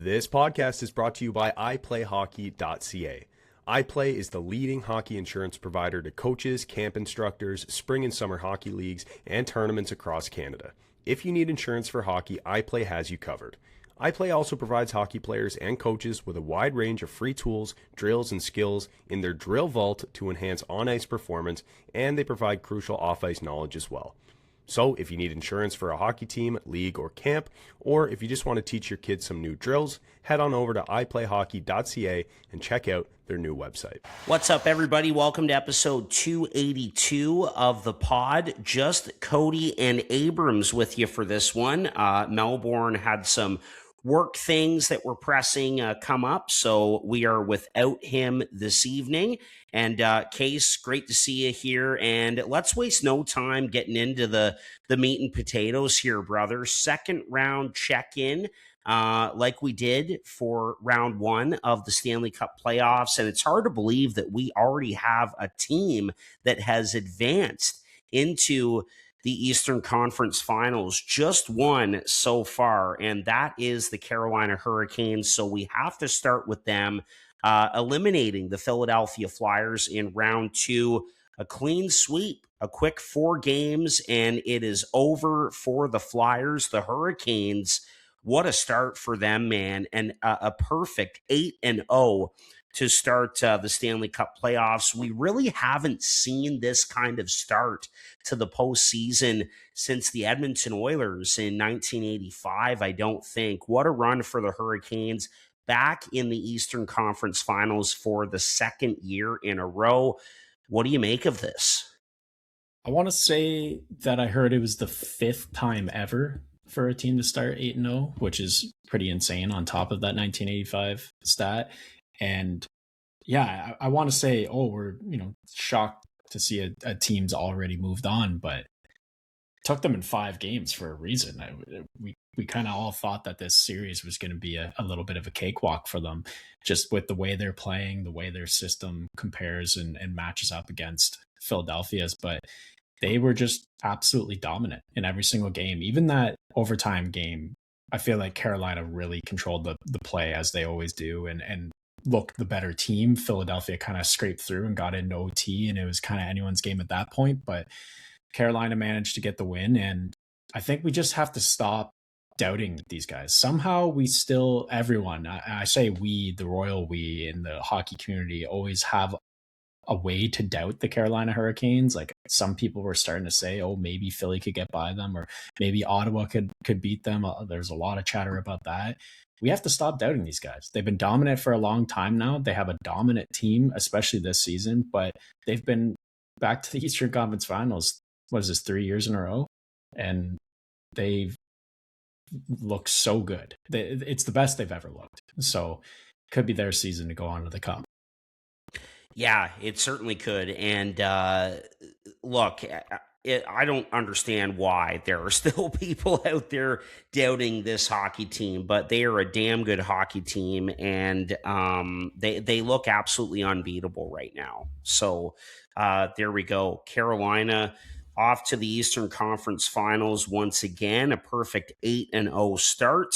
This podcast is brought to you by iPlayHockey.ca. iPlay is the leading hockey insurance provider to coaches, camp instructors, spring and summer hockey leagues, and tournaments across Canada. If you need insurance for hockey, iPlay has you covered. iPlay also provides hockey players and coaches with a wide range of free tools, drills, and skills in their drill vault to enhance on-ice performance, and they provide crucial off-ice knowledge as well. So if you need insurance for a hockey team, league, or camp, or if you just want to teach your kids some new drills, head on over to iPlayHockey.ca and check out their new website. What's up, everybody? Welcome to episode 282 of the pod. Just Cody and Abrams with you for this one. Melbourne had some work things that were pressing come up, so we are without him this evening. And Case, great to see you here. And let's waste no time getting into the meat and potatoes here, brother. Second round check-in, like we did for round one of the Stanley Cup playoffs. And it's hard to believe that we already have a team that has advanced into the Eastern Conference Finals, just one so far, and that is the Carolina Hurricanes. So we have to start with them eliminating the Philadelphia Flyers in round two. A clean sweep, a quick 4 games, and it is over for the Flyers. The Hurricanes, what a start for them, man, and a perfect 8-0 to start the Stanley Cup playoffs. We really haven't seen this kind of start to the postseason since the Edmonton Oilers in 1985, I don't think. What a run for the Hurricanes, back in the Eastern Conference Finals for the second year in a row. What do you make of this? I want to say that I heard it was the 5th time ever for a team to start 8-0, which is pretty insane on top of that 1985 stat. And yeah, I want to say, we're shocked to see a team's already moved on, but it took them in 5 games for a reason. We kind of all thought that this series was going to be a little bit of a cakewalk for them, just with the way they're playing, the way their system compares and matches up against Philadelphia's. But they were just absolutely dominant in every single game. Even that overtime game, I feel like Carolina really controlled the play, as they always do, and looked the better team. Philadelphia kind of scraped through and got into OT, and it was kind of anyone's game at that point. But Carolina managed to get the win, and I think we just have to stop doubting these guys. Somehow we still, everyone, I say we, the royal we in the hockey community, always have a way to doubt the Carolina Hurricanes. Like, some people were starting to say, maybe Philly could get by them, or maybe Ottawa could beat them. There's a lot of chatter about that. We have to stop doubting these guys. They've been dominant for a long time now. They have a dominant team, especially this season, but they've been back to the Eastern Conference Finals. What is this, 3 years in a row? And they've looked so good. It's the best they've ever looked. So could be their season to go on to the Cup. Yeah, it certainly could. And look, I don't understand why there are still people out there doubting this hockey team, but they are a damn good hockey team, and they look absolutely unbeatable right now. So there we go. Carolina off to the Eastern Conference Finals once again, a perfect 8-0 start,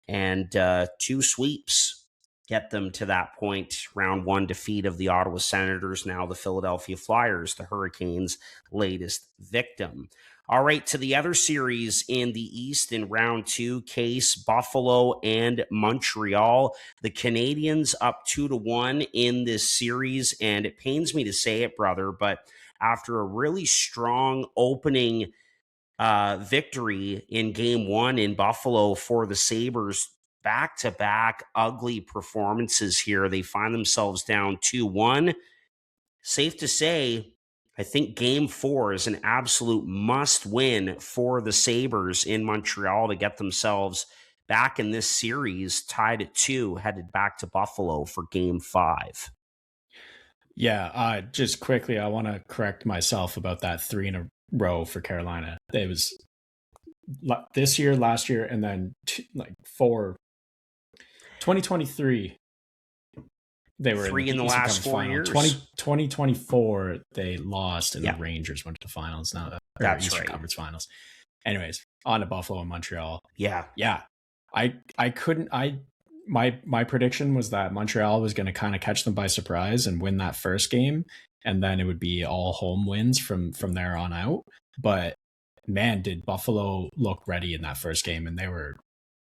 and 2 sweeps get them to that point. Round 1 defeat of the Ottawa Senators, now the Philadelphia Flyers, the Hurricanes' latest victim. All right, to the other series in the East in round 2, Case, Buffalo and Montreal. The Canadiens up 2-1 in this series, and it pains me to say it, brother, but after a really strong opening victory in game 1 in Buffalo for the Sabres, back-to-back ugly performances here. They find themselves down 2-1. Safe to say, I think game 4 is an absolute must-win for the Sabres in Montreal to get themselves back in this series, tied at 2, headed back to Buffalo for game 5. Yeah, just quickly, I want to correct myself about that 3 in a row for Carolina. It was this year, last year, and then 2023, they were 3 in the last 4 years. 2024, they lost, and Yeah. the Rangers went to the finals. Now That's Eastern right. Conference Finals. Anyways, on to Buffalo and Montreal. Yeah. I couldn't. my prediction was that Montreal was going to kind of catch them by surprise and win that first game, and then it would be all home wins from there on out. But man, did Buffalo look ready in that first game, and they were.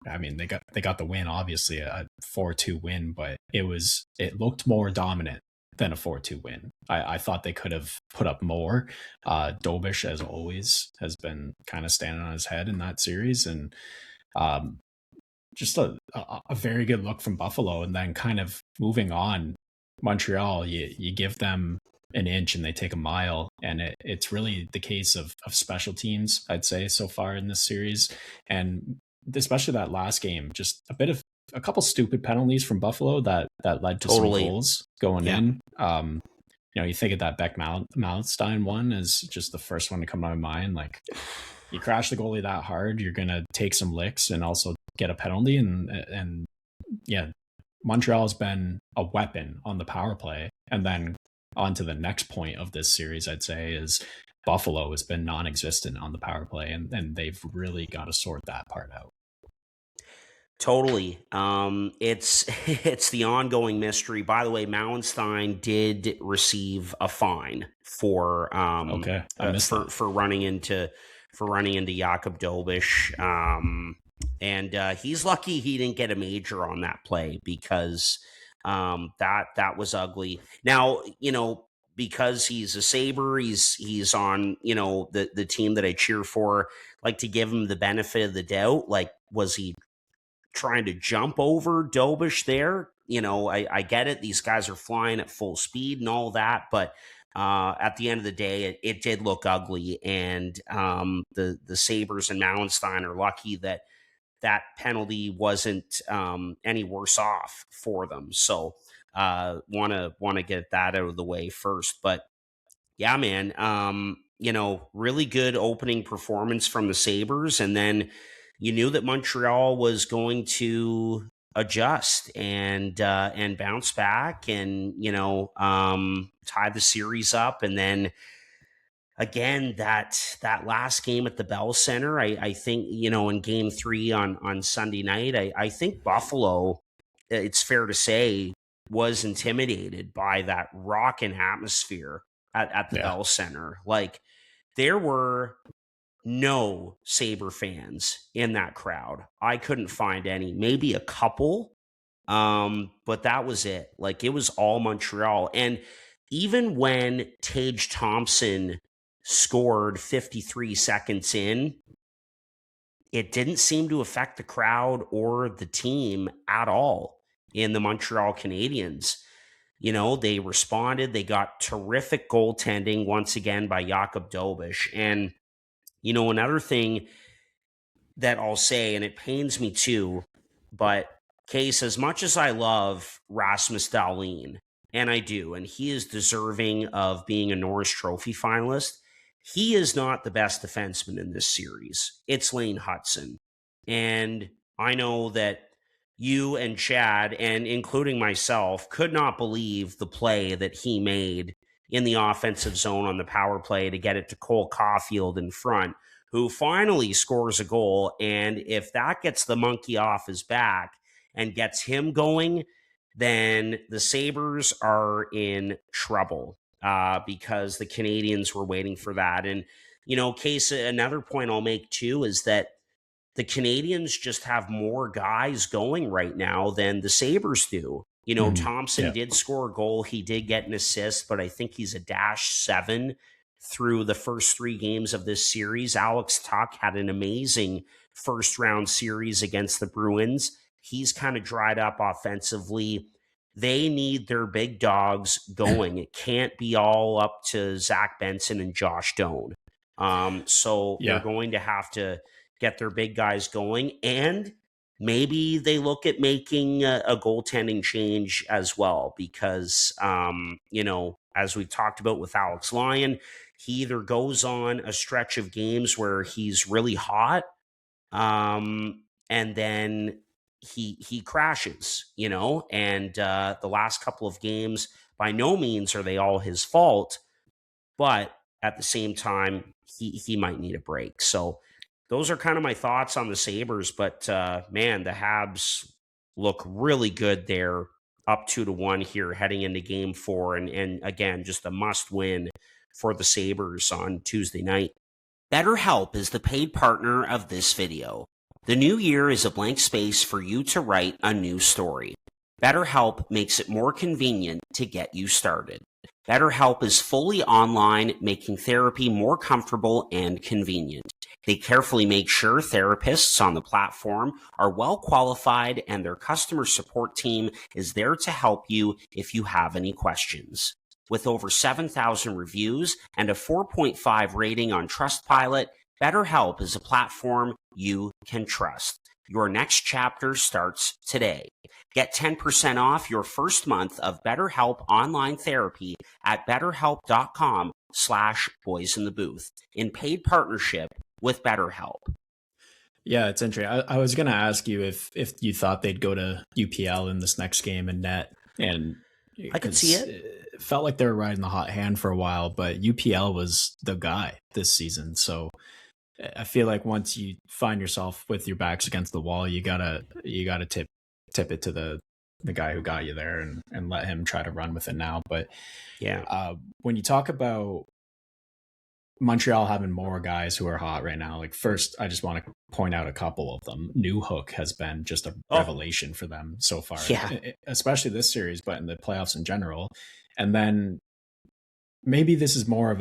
I mean, they got the win, obviously a 4-2 win, but it looked more dominant than a 4-2 win. I thought they could have put up more. Dobish, as always, has been kind of standing on his head in that series, and just a very good look from Buffalo. And then kind of moving on, Montreal, you give them an inch and they take a mile, and it's really the case of special teams, I'd say, so far in this series, and especially that last game, just a couple stupid penalties from Buffalo that led to some goals going in. You think of that Beck Malstein one as just the first one to come to my mind. Like, you crash the goalie that hard, you're gonna take some licks and also get a penalty, and yeah, Montreal has been a weapon on the power play. And then on to the next point of this series, I'd say, is Buffalo has been non-existent on the power play, and they've really got to sort that part out. Totally. It's the ongoing mystery. By the way, Mallenstein did receive a fine for for running into Jakub Dobish. And he's lucky he didn't get a major on that play, because that was ugly. Now, because he's a Sabre, he's on, the team that I cheer for, like, to give him the benefit of the doubt. Like, was he trying to jump over Dobish there? I get it. These guys are flying at full speed and all that, but at the end of the day, it did look ugly. And the Sabres and Mallenstein are lucky that penalty wasn't any worse off for them. So want to get that out of the way first. But yeah, man, really good opening performance from the Sabres. And then you knew that Montreal was going to adjust and bounce back and, tie the series up. And then again, that last game at the Bell Center, I think, in game 3 on Sunday night, I think Buffalo, it's fair to say, was intimidated by that rocking atmosphere at the Bell Center. Like, there were no Sabre fans in that crowd. I couldn't find any, maybe a couple, but that was it. Like, it was all Montreal. And even when Tage Thompson scored 53 seconds in, it didn't seem to affect the crowd or the team at all in the Montreal Canadiens. They responded. They got terrific goaltending once again by Jakub Dobish. And, another thing that I'll say, and it pains me too, but Case, as much as I love Rasmus Dahlin, and I do, and he is deserving of being a Norris Trophy finalist, he is not the best defenseman in this series. It's Lane Hutson. And I know that you and Chad, and including myself, could not believe the play that he made in the offensive zone on the power play to get it to Cole Caulfield in front, who finally scores a goal. And if that gets the monkey off his back and gets him going, then the Sabres are in trouble. Because the Canadiens were waiting for that. And, Case, another point I'll make too is that the Canadiens just have more guys going right now than the Sabres do. Thompson did score a goal. He did get an assist, but I think he's a -7 through the first 3 games of this series. Alex Tuch had an amazing first round series against the Bruins. He's kind of dried up offensively. They need their big dogs going. It can't be all up to Zach Benson and Josh Doan. So they're going to have to get their big guys going. And maybe they look at making a goaltending change as well, because, as we've talked about with Alex Lyon, he either goes on a stretch of games where he's really hot, and then he crashes, and the last couple of games, by no means are they all his fault, but at the same time, he might need a break. So those are kind of my thoughts on the Sabres, but man, the Habs, look really good there, up 2-1 here heading into game 4. And again, just a must win for the Sabres on Tuesday night. BetterHelp is the paid partner of this video. The new year is a blank space for you to write a new story. BetterHelp makes it more convenient to get you started. BetterHelp is fully online, making therapy more comfortable and convenient. They carefully make sure therapists on the platform are well qualified, and their customer support team is there to help you if you have any questions. With over 7,000 reviews and a 4.5 rating on Trustpilot, BetterHelp is a platform you can trust. Your next chapter starts today. Get 10% off your first month of BetterHelp online therapy at betterhelp.com/boysinthebooth in paid partnership with BetterHelp. Yeah, it's interesting. I was going to ask you if you thought they'd go to UPL in this next game and net, and I could see it. It felt like they were riding the hot hand for a while, but UPL was the guy this season. So I feel like once you find yourself with your backs against the wall, you gotta tip it to the guy who got you there and let him try to run with it now. But yeah, when you talk about Montreal having more guys who are hot right now, like first, I just want to point out a couple of them. Newhook has been just a revelation for them so far, especially this series, but in the playoffs in general. And then maybe this is more of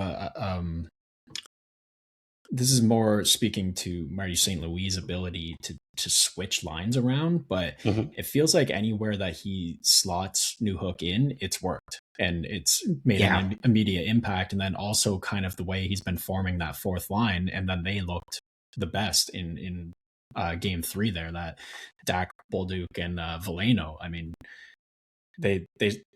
this is more speaking to Marty St. Louis' ability to switch lines around, but it feels like anywhere that he slots Newhook in, it's worked and it's made an immediate impact. And then also kind of the way he's been forming that fourth line, and then they looked the best in game 3 there, that Dak, Bolduc, and Veleno. I mean, they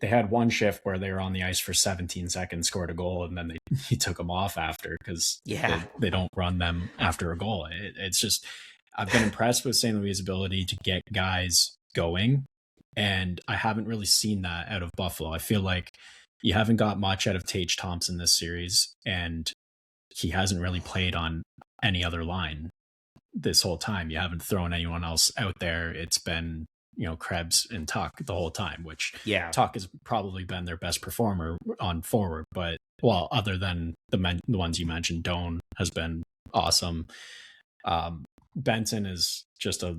had one shift where they were on the ice for 17 seconds, scored a goal, and then he took them off after because they don't run them after a goal. It's just, I've been impressed with St. Louis' ability to get guys going, and I haven't really seen that out of Buffalo. I feel like you haven't got much out of Tage Thompson this series, and he hasn't really played on any other line this whole time. You haven't thrown anyone else out there. It's been, Krebs and Tuch the whole time, which Tuch has probably been their best performer on forward. But, well, other than the ones you mentioned, Doan has been awesome. Benson is just a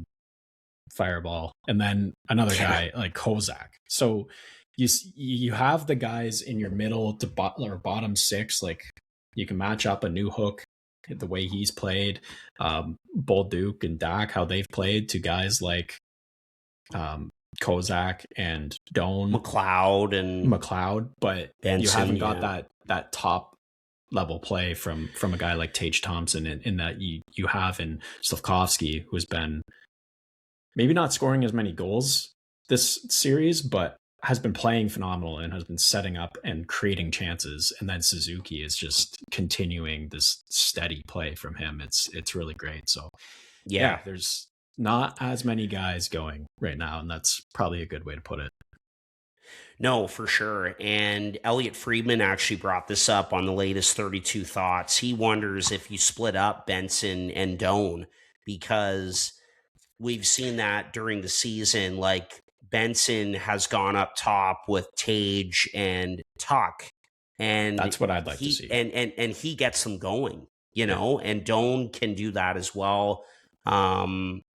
fireball. And then another guy like Kozak. So you have the guys in your middle to bottom 6, like you can match up a Newhook the way he's played, Bolduc and Dak, how they've played, to guys like Kozak and Doan, McLeod, but Benson, you haven't got that top level play from a guy like Tage Thompson, in that you have in Slafkovsky, who's been maybe not scoring as many goals this series, but has been playing phenomenal and has been setting up and creating chances. And then Suzuki is just continuing this steady play from him. It's really great. So yeah, there's not as many guys going right now, and that's probably a good way to put it. No, for sure. And Elliot Friedman actually brought this up on the latest 32 Thoughts. He wonders if you split up Benson and Doan, because we've seen that during the season. Like, Benson has gone up top with Tage and Tuch, and that's what I'd like to see. And he gets them going, and Doan can do that as well.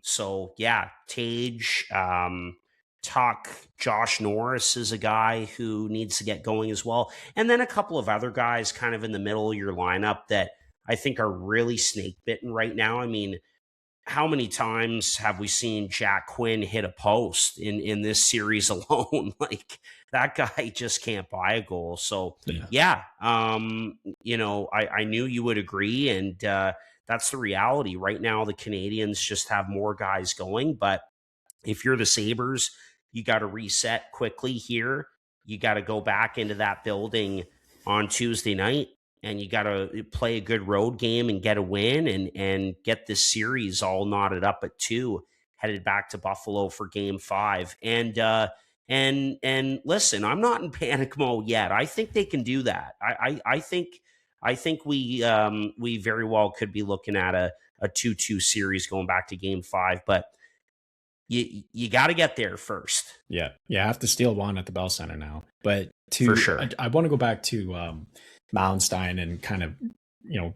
So yeah, Tage, Tuch, Josh Norris is a guy who needs to get going as well. And then a couple of other guys kind of in the middle of your lineup that I think are really snake bitten right now. I mean, how many times have we seen Jack Quinn hit a post in this series alone? Like, that guy just can't buy a goal. So I knew you would agree. And, that's the reality right now. The Canadians just have more guys going, but if you're the Sabres, you got to reset quickly here. You got to go back into that building on Tuesday night, and you got to play a good road game and get a win and get this series all knotted up at 2, headed back to Buffalo for game 5. And listen, I'm not in panic mode yet. I think they can do that. I think we very well could be looking at a 2-2 series going back to game 5. But you got to get there first. Yeah. Yeah. I have to steal one at the Bell Center now. But For sure. I want to go back to Mallenstein and kind of,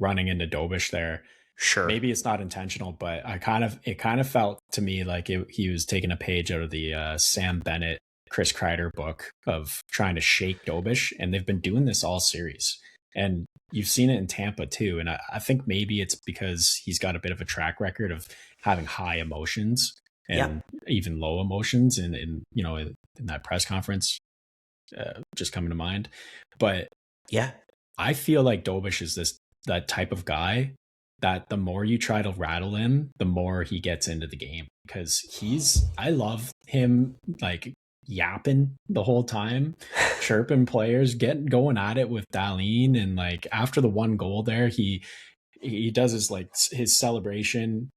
running into Dobish there. Sure. Maybe it's not intentional, but it kind of felt to me like he was taking a page out of the Sam Bennett, Chris Kreider book of trying to shake Dobish. And they've been doing this all series. And you've seen it in Tampa too. And I think maybe it's because he's got a bit of a track record of having high emotions and even low emotions in that press conference, just coming to mind. But yeah, I feel like Dobish is that type of guy that the more you try to rattle him, the more he gets into the game, because I love him like yapping the whole time, chirping players, going at it with Dahlin. And like after the one goal there, he does his celebration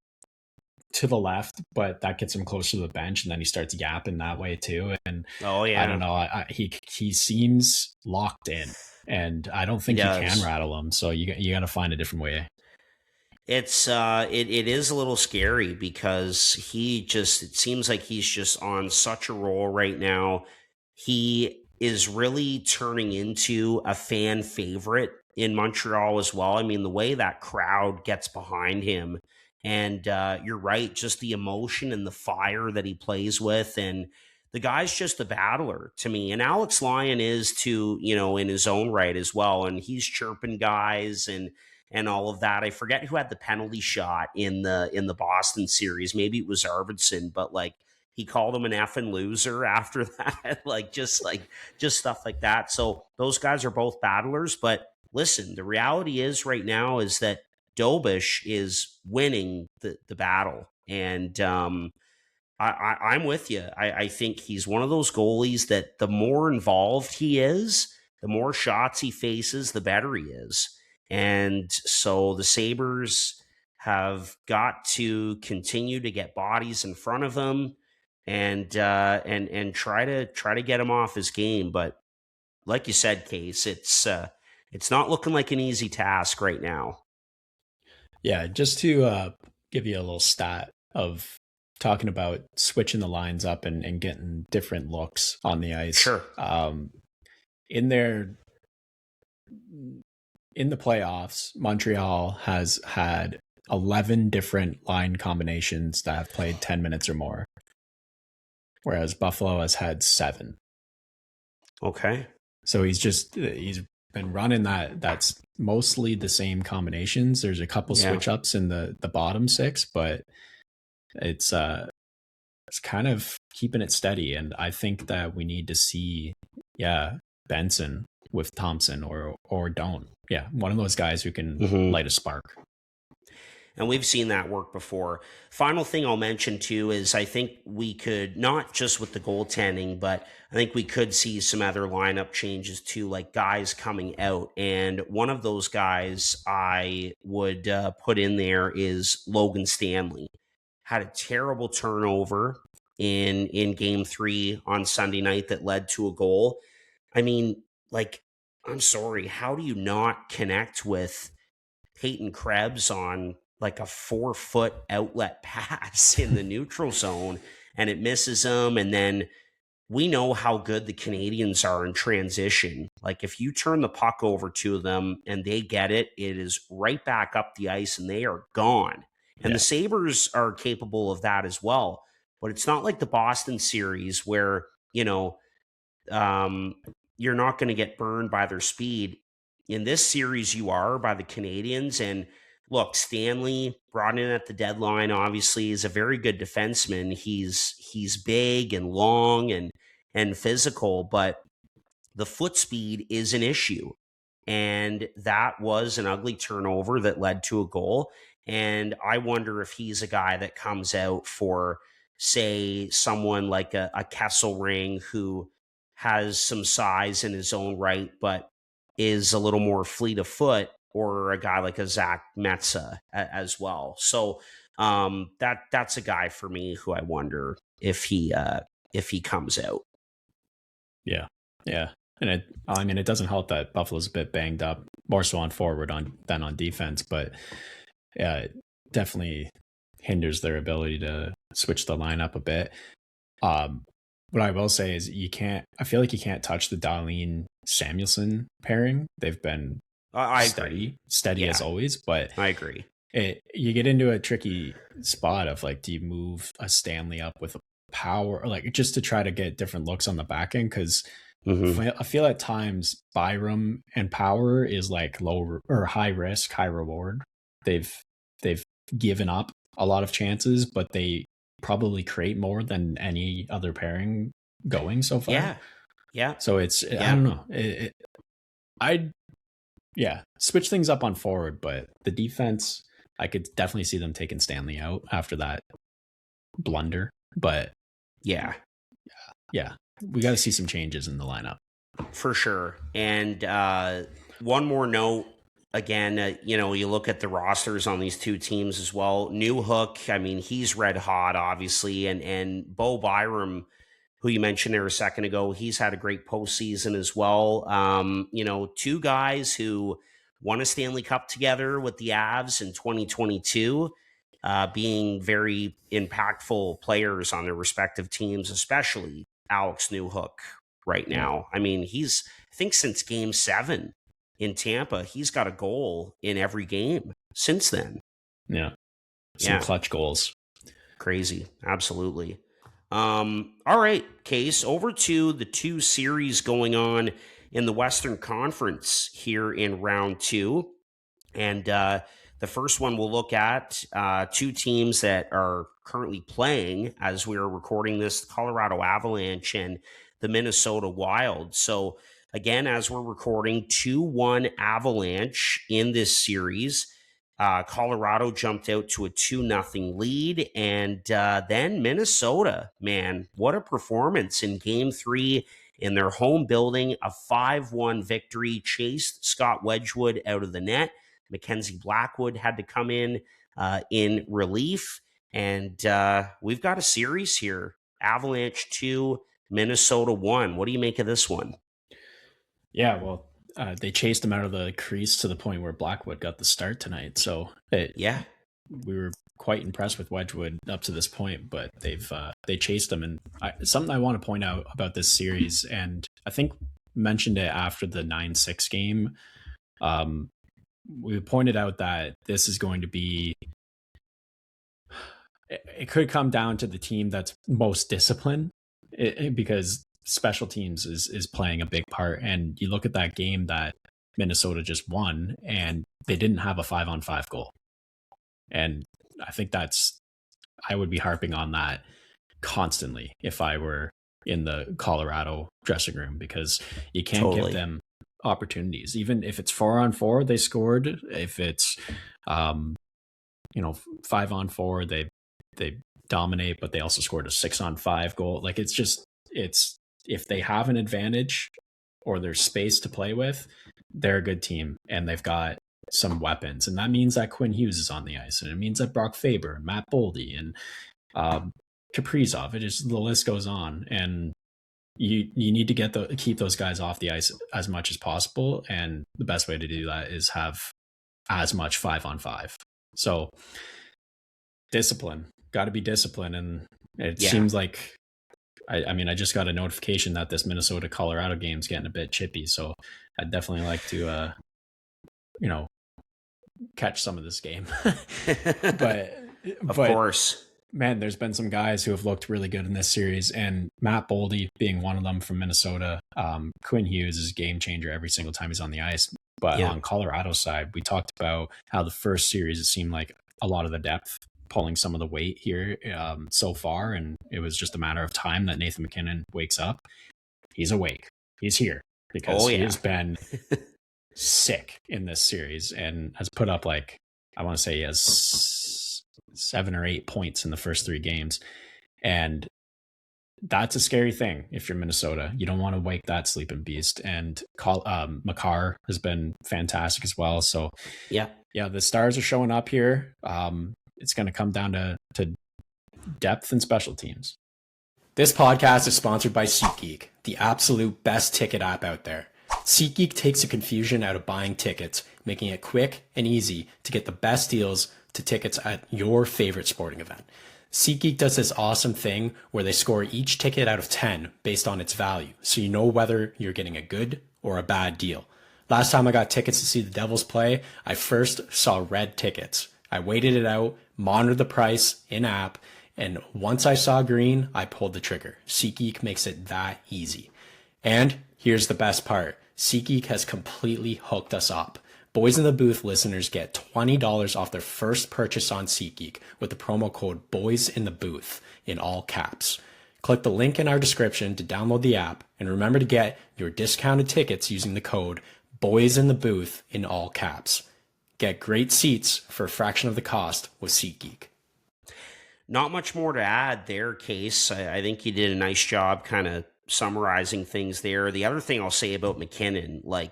to the left, but that gets him closer to the bench, and then he starts yapping that way too. And I don't know, he seems locked in, and I don't think you can rattle him. So you got to find a different way. It's it is a little scary because it seems like he's just on such a roll right now. He is really turning into a fan favorite in Montreal as well. I mean, the way that crowd gets behind him, and you're right, just the emotion and the fire that he plays with, and the guy's just a battler to me. And Alex Lyon is too, in his own right as well, and he's chirping guys and all of that. I forget who had the penalty shot in the Boston series. Maybe it was Arvidsson, but like he called him an effing loser after that, just stuff like that. So those guys are both battlers. But listen, the reality is right now is that Dobish is winning the battle, and I'm with you. I think he's one of those goalies that the more involved he is, the more shots he faces, the better he is. And so the Sabres have got to continue to get bodies in front of him and try to get him off his game. But like you said, Case, it's not looking like an easy task right now. Yeah, just to give you a little stat of talking about switching the lines up and getting different looks on the ice. Sure. In the playoffs, Montreal has had 11 different line combinations that have played 10 minutes or more, whereas Buffalo has had 7. Okay. So he's been running that's mostly the same combinations. There's a couple switch ups in the bottom 6, but it's kind of keeping it steady. And I think that we need to see, Benson with Thompson or Doan. Yeah, one of those guys who can light a spark. And we've seen that work before. Final thing I'll mention too is I think we could, not just with the goaltending, but I think we could see some other lineup changes too, like guys coming out. And one of those guys I would put in there is Logan Stanley. Had a terrible turnover in game 3 on Sunday night that led to a goal. I mean, I'm sorry, how do you not connect with Peyton Krebs on like a 4-foot outlet pass in the neutral zone and it misses him? And then we know how good the Canadians are in transition. Like if you turn the puck over to them and they get it, it is right back up the ice and they are gone. And the Sabres are capable of that as well. But it's not like the Boston series where, you're not going to get burned by their speed. In this series, you are by the Canadians. And look, Stanley brought in at the deadline, obviously, is a very good defenseman. He's big and long and physical, but the foot speed is an issue. And that was an ugly turnover that led to a goal. And I wonder if he's a guy that comes out for, say, someone like a Kesselring who has some size in his own right, but is a little more fleet of foot, or a guy like a Zach Metza as well. So that's a guy for me who I wonder if he comes out. Yeah. And it doesn't help that Buffalo's a bit banged up, more so on forward than on defense, but it definitely hinders their ability to switch the lineup a bit. What I will say is I feel like you can't touch the Dahlin Samuelson pairing. They've been I agree. steady as always, but I agree. You get into a tricky spot of like, do you move a Stanley up with a Power, or like just to try to get different looks on the back end? Because I feel at times Byram and Power is like low or high risk, high reward. They've given up a lot of chances, but they probably create more than any other pairing going so far. Yeah. So it's I don't know. I'd switch things up on forward, but the defense, I could definitely see them taking Stanley out after that blunder. But yeah, we got to see some changes in the lineup for sure. And one more note. Again, you look at the rosters on these two teams as well. Newhook, I mean, he's red hot, obviously, and Bo Byram, who you mentioned there a second ago, he's had a great postseason as well. Two guys who won a Stanley Cup together with the Avs in 2022, being very impactful players on their respective teams, especially Alex Newhook right now. I mean, I think since Game 7 in Tampa, he's got a goal in every game since then. Yeah. Some clutch goals. Crazy. Absolutely. All right, Case, over to the two series going on in the Western Conference here in round 2. And the first one we'll look at two teams that are currently playing as we are recording this, the Colorado Avalanche and the Minnesota Wild. So again, as we're recording, 2-1 Avalanche in this series. Colorado jumped out to a 2-0 lead. And then Minnesota, man, what a performance in Game 3 in their home building. A 5-1 victory, chased Scott Wedgwood out of the net. Mackenzie Blackwood had to come in relief. And we've got a series here. Avalanche 2, Minnesota 1. What do you make of this one? Yeah, well, they chased him out of the crease to the point where Blackwood got the start tonight. So we were quite impressed with Wedgwood up to this point, but they chased him. And something I want to point out about this series, and I think mentioned it after the 9-6 game. We pointed out that this is going to be. It could come down to the team that's most disciplined, because special teams is playing a big part. And you look at that game that Minnesota just won, and they didn't have a 5-on-5 goal. And I think I would be harping on that constantly if I were in the Colorado dressing room, because you can't give them opportunities. Even if it's 4-on-4, they scored. If it's 5-on-4, they dominate, but they also scored a 6-on-5 goal. Like, it's if they have an advantage or there's space to play with, they're a good team and they've got some weapons. And that means that Quinn Hughes is on the ice, and it means that Brock Faber and Matt Boldy and Kaprizov, the list goes on. And you need to keep those guys off the ice as much as possible. And the best way to do that is have as much 5-on-5. So discipline, got to be disciplined. And it seems like, I mean, I just got a notification that this Minnesota Colorado game is getting a bit chippy. So I'd definitely like to, catch some of this game. but of course, man, there's been some guys who have looked really good in this series, and Matt Boldy being one of them from Minnesota. Quinn Hughes is a game changer every single time he's on the ice. But on Colorado's side, we talked about how the first series, it seemed like a lot of the depth pulling some of the weight here so far, and it was just a matter of time that Nathan MacKinnon wakes up. He's awake. He's here because he has been sick in this series and has put up, like, I want to say he has 7 or 8 points in the first 3 games. And that's a scary thing if you're Minnesota. You don't want to wake that sleeping beast. And Makar has been fantastic as well. So yeah, the stars are showing up here. It's going to come down to depth and special teams. This podcast is sponsored by SeatGeek, the absolute best ticket app out there. SeatGeek takes the confusion out of buying tickets, making it quick and easy to get the best deals to tickets at your favorite sporting event. SeatGeek does this awesome thing where they score each ticket out of 10 based on its value, so you know whether you're getting a good or a bad deal. Last time I got tickets to see the Devils play, I first saw red tickets. I waited it out, monitored the price in-app, and once I saw green, I pulled the trigger. SeatGeek makes it that easy. And here's the best part. SeatGeek has completely hooked us up. Boys in the Booth listeners get $20 off their first purchase on SeatGeek with the promo code Boys in the Booth in all caps. Click the link in our description to download the app, and remember to get your discounted tickets using the code Boys in the Booth in all caps. Get great seats for a fraction of the cost with SeatGeek. Not much more to add there, Case. I think you did a nice job kind of summarizing things there. The other thing I'll say about MacKinnon, like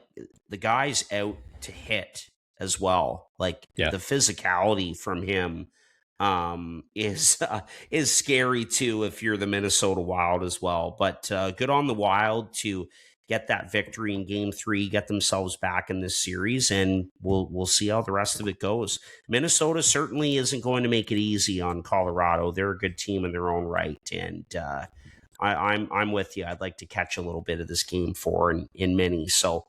the guy's out to hit as well. Like the physicality from him is scary too if you're the Minnesota Wild as well. But good on the Wild to get that victory in Game 3, get themselves back in this series, and we'll see how the rest of it goes. Minnesota certainly isn't going to make it easy on Colorado. They're a good team in their own right, and I'm with you. I'd like to catch a little bit of this Game 4 in mini. So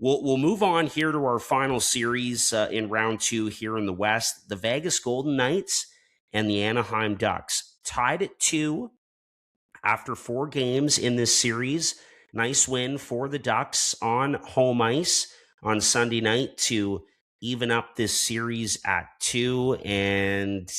we'll move on here to our final series in round 2 here in the West. The Vegas Golden Knights and the Anaheim Ducks tied at 2 after 4 games in this series. Nice win for the Ducks on home ice on Sunday night to even up this series at 2. And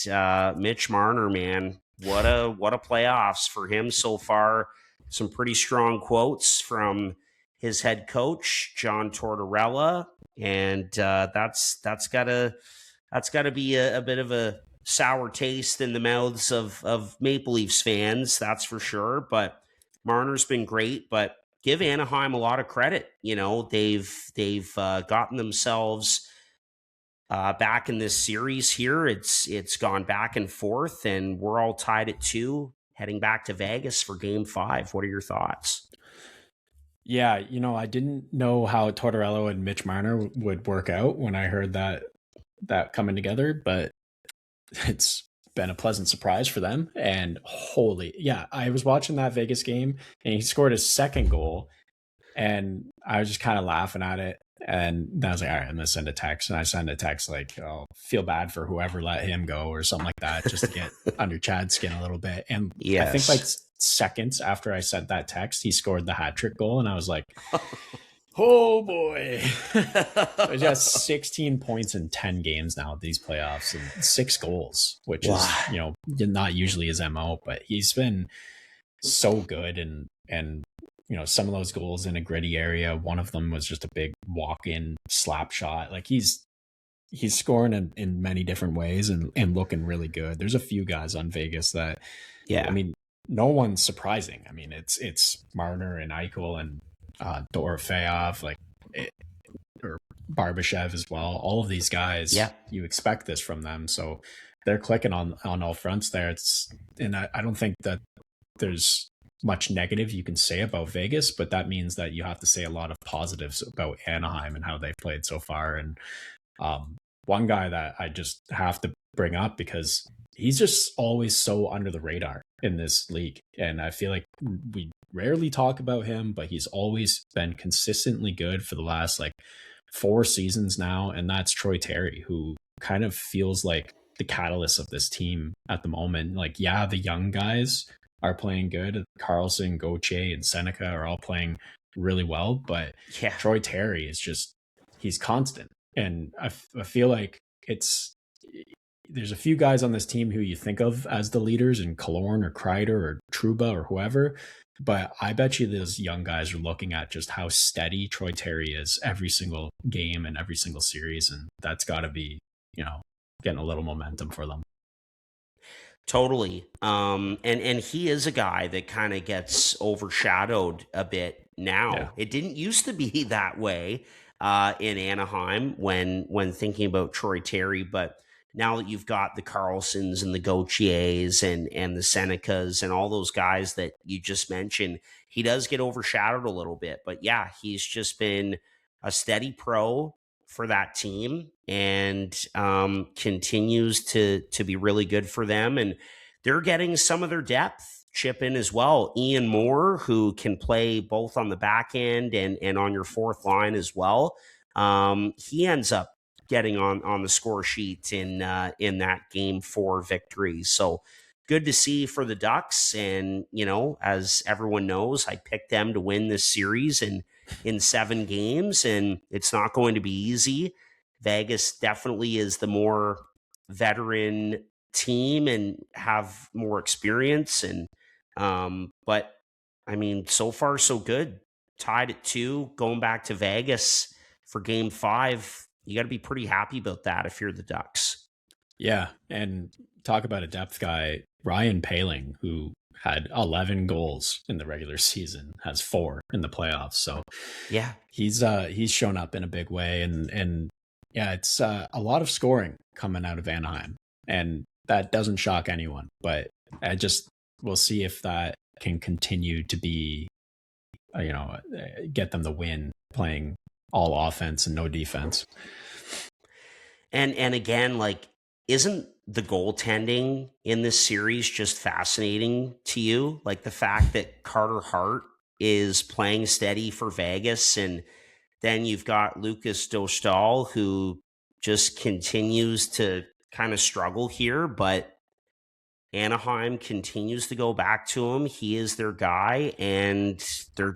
Mitch Marner, man, what a playoffs for him so far. Some pretty strong quotes from his head coach, John Tortorella, and that's gotta be a bit of a sour taste in the mouths of Maple Leafs fans, that's for sure. But Marner's been great, but give Anaheim a lot of credit. You know, they've gotten themselves back in this series here. It's gone back and forth, and we're all tied at 2, heading back to Vegas for Game 5. What are your thoughts? Yeah, you know, I didn't know how Tortorella and Mitch Marner would work out when I heard that coming together, but it's been a pleasant surprise for them. And I was watching that Vegas game, and he scored his second goal, and I was just kind of laughing at it. And then I was like, all right, I'm gonna send a text. And I send a text like, oh, feel bad for whoever let him go or something like that, just to get under Chad's skin a little bit. And I think like seconds after I sent that text, he scored the hat trick goal, and I was like, oh boy. He's got 16 points in 10 games now at these playoffs and 6 goals, which is, you know, not usually his MO, but he's been so good. And you know, some of those goals in a gritty area, one of them was just a big walk-in slap shot. Like he's scoring in many different ways and looking really good. There's a few guys on Vegas that, I mean, no one's surprising. I mean, it's Marner and Eichel and Dorofeyev, or Barbashev as well. All of these guys, you expect this from them. So they're clicking on all fronts there. I don't think that there's much negative you can say about Vegas, but that means that you have to say a lot of positives about Anaheim and how they've played so far. And one guy that I just have to bring up, because he's just always so under the radar in this league, and I feel like we rarely talk about him, but he's always been consistently good for the last 4 seasons now, and that's Troy Terry, who kind of feels like the catalyst of this team at the moment. The young guys are playing good. Carlson, Gauthier, and Seneca are all playing really well, but Troy Terry is he's constant. And I feel like there's a few guys on this team who you think of as the leaders, in Killorn or Kreider or Trouba or whoever, but I bet you those young guys are looking at just how steady Troy Terry is every single game and every single series, and that's got to be, you know, getting a little momentum for them. Totally. And he is a guy that kind of gets overshadowed a bit now. Yeah. It didn't used to be that way in Anaheim when thinking about Troy Terry, but now that you've got the Carlsons and the Gauthiers and the Senecas and all those guys that you just mentioned, he does get overshadowed a little bit. But yeah, he's just been a steady pro for that team and continues to be really good for them. And they're getting some of their depth chip in as well. Ian Moore, who can play both on the back end and on your fourth line as well. He ends up getting on the score sheet in that Game 4 victory. So good to see for the Ducks. And, as everyone knows, I picked them to win this series in 7 games, and it's not going to be easy. Vegas definitely is the more veteran team and have more experience. And, but I mean, so far so good. Tied at 2, going back to Vegas for Game 5. You got to be pretty happy about that if you're the Ducks. Yeah, and talk about a depth guy, Ryan Poehling, who had 11 goals in the regular season, has 4 in the playoffs. So yeah, he's shown up in a big way, and yeah, it's a lot of scoring coming out of Anaheim, and that doesn't shock anyone. But we'll see if that can continue to be, get them the win, playing all offense and no defense. And again, like, isn't the goaltending in this series just fascinating to you? Like the fact that Carter Hart is playing steady for Vegas, and then you've got Lucas Dostal, who just continues to kind of struggle here, but Anaheim continues to go back to him. He is their guy, and they're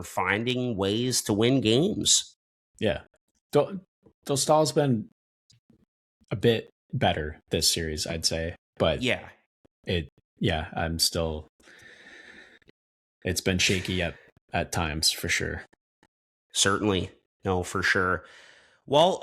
finding ways to win games. Yeah. Dostal's been a bit better this series, I'd say, but it's been shaky at times for sure. Certainly. No, for sure. Well,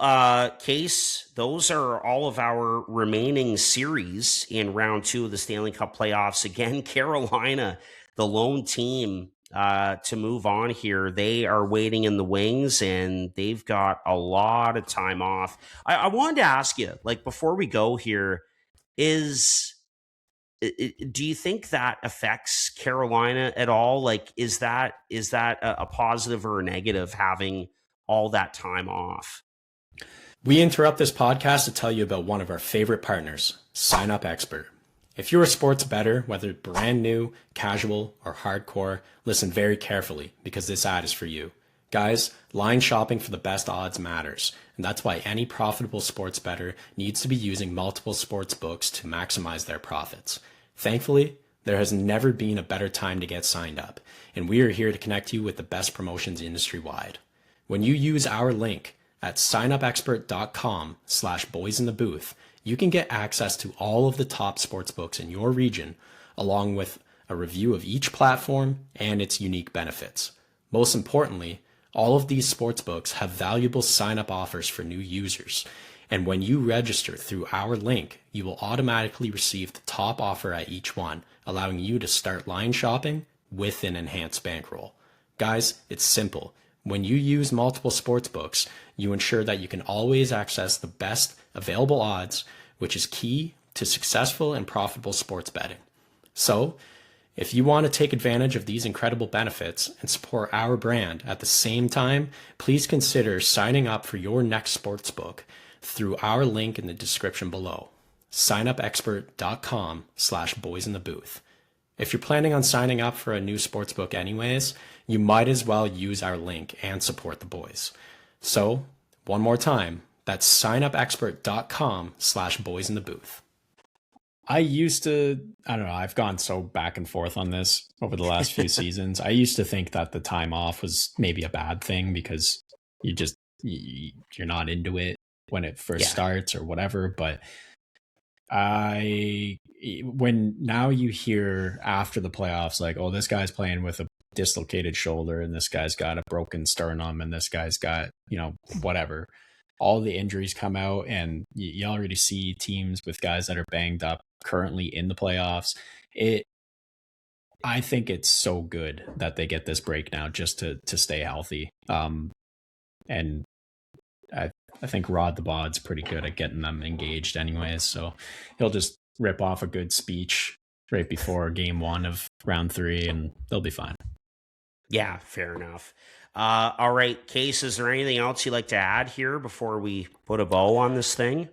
Case, those are all of our remaining series in round 2 of the Stanley Cup playoffs. Again, Carolina, the lone team to move on here. They are waiting in the wings, and they've got a lot of time off. I wanted to ask you, like, before we go here, do you think that affects Carolina at all? Like, is that a positive or a negative, having all that time off? We interrupt this podcast to tell you about one of our favorite partners, Sign Up Expert. If you're a sports bettor, whether brand new, casual, or hardcore, listen very carefully because this ad is for you. Guys, line shopping for the best odds matters, and that's why any profitable sports bettor needs to be using multiple sports books to maximize their profits. Thankfully, there has never been a better time to get signed up, and we are here to connect you with the best promotions industry-wide. When you use our link at signupexpert.com/boysinthebooth, you can get access to all of the top sportsbooks in your region, along with a review of each platform and its unique benefits. Most importantly, all of these sportsbooks have valuable sign-up offers for new users. And when you register through our link, you will automatically receive the top offer at each one, allowing you to start line shopping with an enhanced bankroll. Guys, it's simple. When you use multiple sportsbooks, you ensure that you can always access the best available odds, which is key to successful and profitable sports betting. So, if you want to take advantage of these incredible benefits and support our brand at the same time, please consider signing up for your next sportsbook through our link in the description below, signupexpert.com/boysinthebooth. If you're planning on signing up for a new sportsbook anyways, you might as well use our link and support the boys. So, one more time, that's signupexpert.com/boysinthebooth. I've gone so back and forth on this over the last few seasons. I used to think that the time off was maybe a bad thing because you're not into it when it first starts or whatever. But when now you hear after the playoffs, like, oh, this guy's playing with a dislocated shoulder and this guy's got a broken sternum and this guy's got, whatever. All the injuries come out, and you already see teams with guys that are banged up currently in the playoffs. I think it's so good that they get this break now just to stay healthy. And I think Rod the Bod's pretty good at getting them engaged anyways. So he'll just rip off a good speech right before game 1 of round 3 and they'll be fine. Yeah, fair enough. All right, Case, is there anything else you'd like to add here before we put a bow on this thing?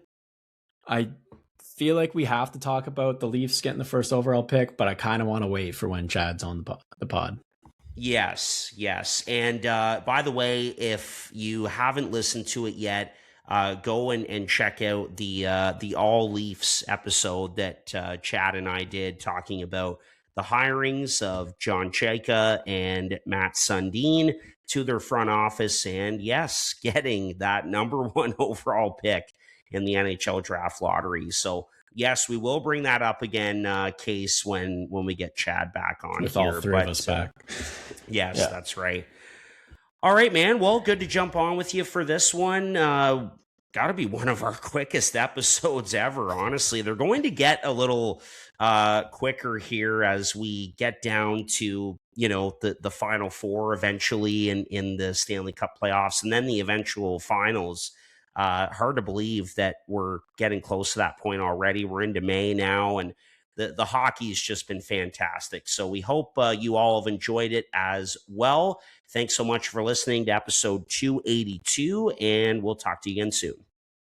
I feel like we have to talk about the Leafs getting the first overall pick, but I kind of want to wait for when Chad's on the pod. Yes. And by the way, if you haven't listened to it yet, go and check out the All Leafs episode that Chad and I did, talking about the hirings of John Chayka and Matt Sundin to their front office, and yes, getting that number 1 overall pick in the NHL draft lottery. So yes, we will bring that up again, Case, when we get Chad back on with here. All three of us back. Yes, yeah. That's right. All right, man. Well, good to jump on with you for this one. Got to be one of our quickest episodes ever, honestly. They're going to get a little quicker here as we get down to, the Final Four eventually in the Stanley Cup playoffs, and then the eventual finals. Hard to believe that we're getting close to that point already. We're into May now, and the hockey's just been fantastic. So we hope you all have enjoyed it as well. Thanks so much for listening to episode 282, and we'll talk to you again soon.